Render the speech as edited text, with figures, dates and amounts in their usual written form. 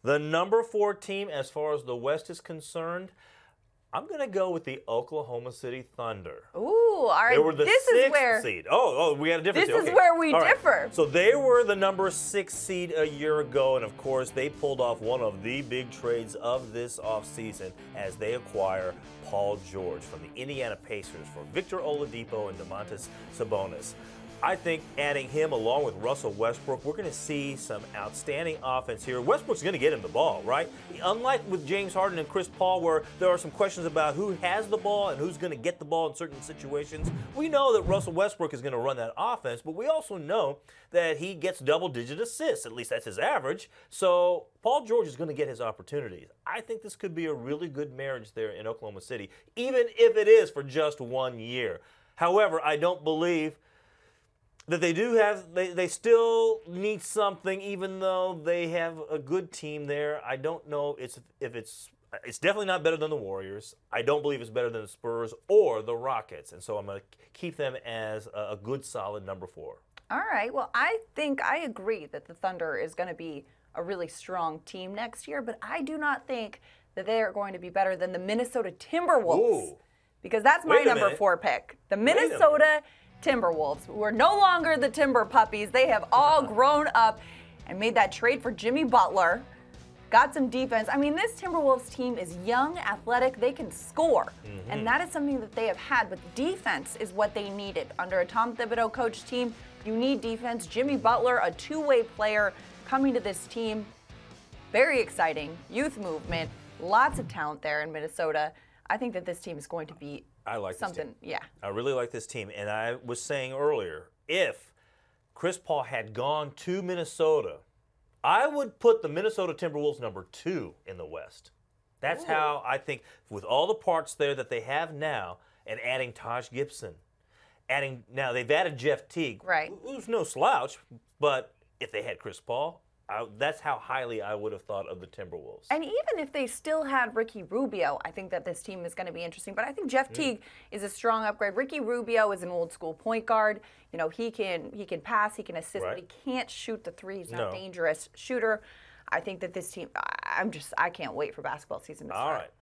The number 4 team, as far as the West is concerned, I'm going to go with the Oklahoma City Thunder. Ooh, all right. They were the sixth seed. Oh, we had a difference. This is where we differ. So they were the number 6 seed a year ago, and of course they pulled off one of the big trades of this offseason as they acquire Paul George from the Indiana Pacers for Victor Oladipo and Domantas Sabonis. I think adding him along with Russell Westbrook, we're going to see some outstanding offense here. Westbrook's going to get him the ball, right? Unlike with James Harden and Chris Paul, where there are some questions about who has the ball and who's going to get the ball in certain situations, we know that Russell Westbrook is going to run that offense, but we also know that he gets double-digit assists. At least that's his average. So Paul George is going to get his opportunities. I think this could be a really good marriage there in Oklahoma City, even if it is for just 1 year. However, I don't believe that they still need something, even though they have a good team there. I don't know if it's definitely not better than the Warriors. I don't believe it's better than the Spurs or the Rockets, and so I'm going to keep them as a good, solid number 4. All right. Well, I think I agree that the Thunder is going to be a really strong team next year, but I do not think that they are going to be better than the Minnesota Timberwolves. Ooh. Because that's my number 4 pick. The Minnesota Timberwolves, who are no longer the Timber Puppies. They have all grown up and made that trade for Jimmy Butler. Got some defense. I mean, this Timberwolves team is young, athletic. They can score. And that is something that they have had. But defense is what they needed. Under a Tom Thibodeau coach team, you need defense. Jimmy Butler, a two-way player coming to this team. Very exciting. Youth movement. Lots of talent there in Minnesota. I think that this team is going to be something. Yeah. I really like this team. And I was saying earlier, if Chris Paul had gone to Minnesota, I would put the Minnesota Timberwolves number 2 in the West. That's how I think, with all the parts there that they have now, and adding Taj Gibson, now they've added Jeff Teague, who's no slouch, but if they had Chris Paul, that's how highly I would have thought of the Timberwolves. And even if they still had Ricky Rubio, I think that this team is going to be interesting. But I think Jeff Teague is a strong upgrade. Ricky Rubio is an old school point guard. You know, he can pass, he can assist, but he can't shoot the three. He's not a dangerous shooter. I think that this team, I can't wait for basketball season to start. All right.